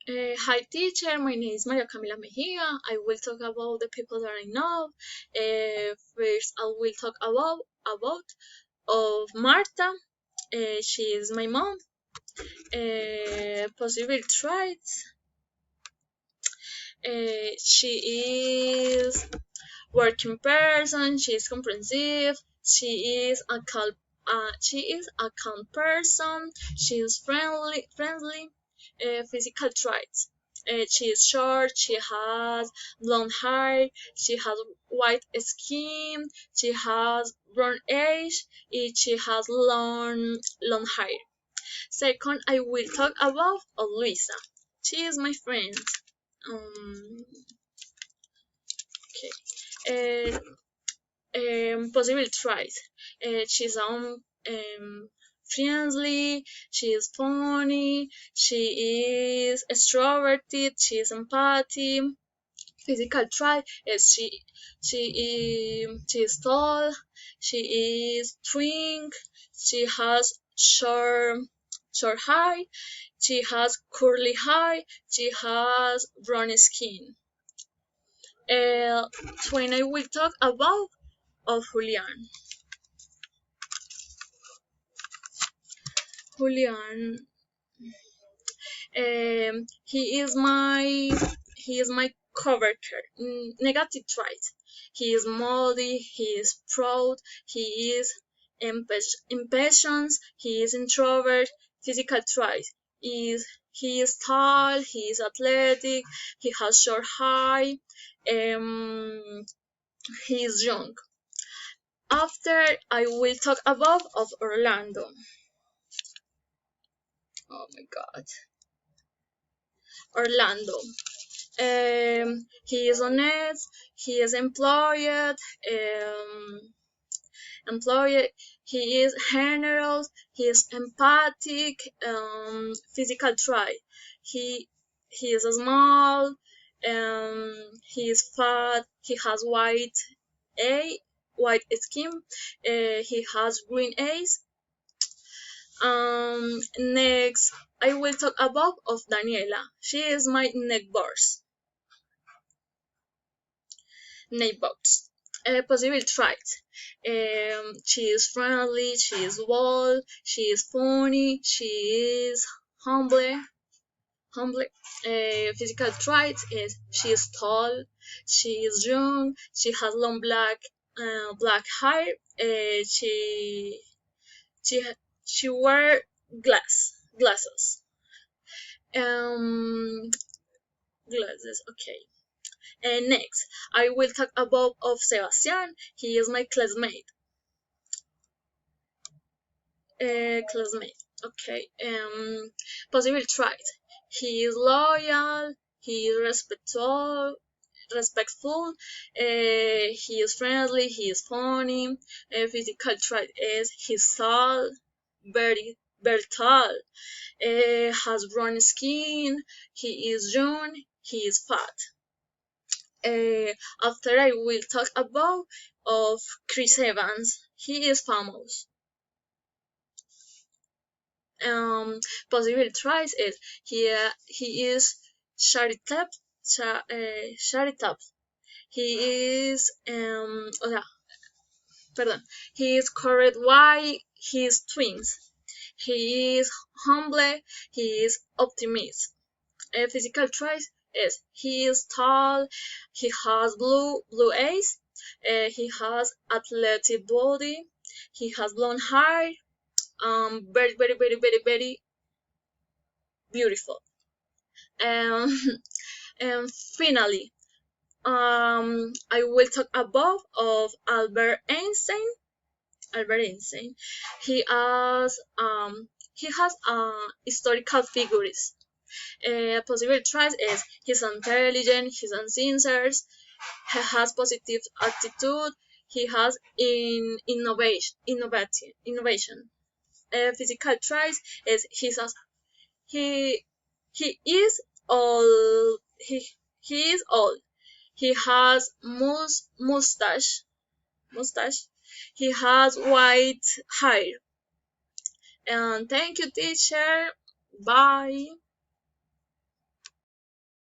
Hi teacher, my name is Maria Camila Mejia. I will talk about the people that I know. First, I will talk about of Marta. She is my mom. Possible traits. She is working person. She is comprehensive. She is a calm person. She is friendly. Physical traits. She is short. She has blonde hair. She has white skin. She has brown eyes. And she has long hair. Second, I will talk about Luisa. She is my friend. Um, okay. Possible traits. She's friendly, she is funny, she is extroverted, she is empathic. Physical trait is she is tall, she is twink, she has short hair, she has curly hair, she has brown skin. Uh, when I will talk about of Julian. Julian, he is my coworker. Negative trait. He is moody. He is proud. He is impatient. He is introvert. Physical trait is he is tall. He is athletic. He has short hair. Um, he is young. After I will talk about of Orlando. Oh my God, Orlando. He is honest. He is employed. He is generous. He is empathic. Physical trait. He he is small. He is fat. He has white skin. He has green eyes. Next, I will talk about of Daniela. She is my neighbors. Possible traits. She is friendly. She is bold. She is funny. She is humble. Humble. Physical traits is she is tall. She is young. She has long black hair. She she wear glasses. Um, glasses. Okay. And next, I will talk about of Sebastian. He is my classmate. Classmate. Okay. Possible trait. He is loyal. He is respectful. He is friendly. He is funny. Physical trait is he's tall, very tall. Has brown skin. He is young. He is fat. After I will talk about of Chris Evans. He is famous. Possible tries is he is charitable. Charitable. He is pardon. He is correct why he is twins. He is humble. He is optimist. Physical traits is he is tall. He has blue eyes. He has athletic body. He has blonde hair. Very beautiful. Um, and finally, I will talk about of Albert Einstein. Albert Einstein. He has historical figures. Possible traits is he's intelligent, he's sincere, he has positive attitude, he has innovation. Physical traits is he he is all he is old. He has mustache. He has white hair. And thank you, teacher. Bye.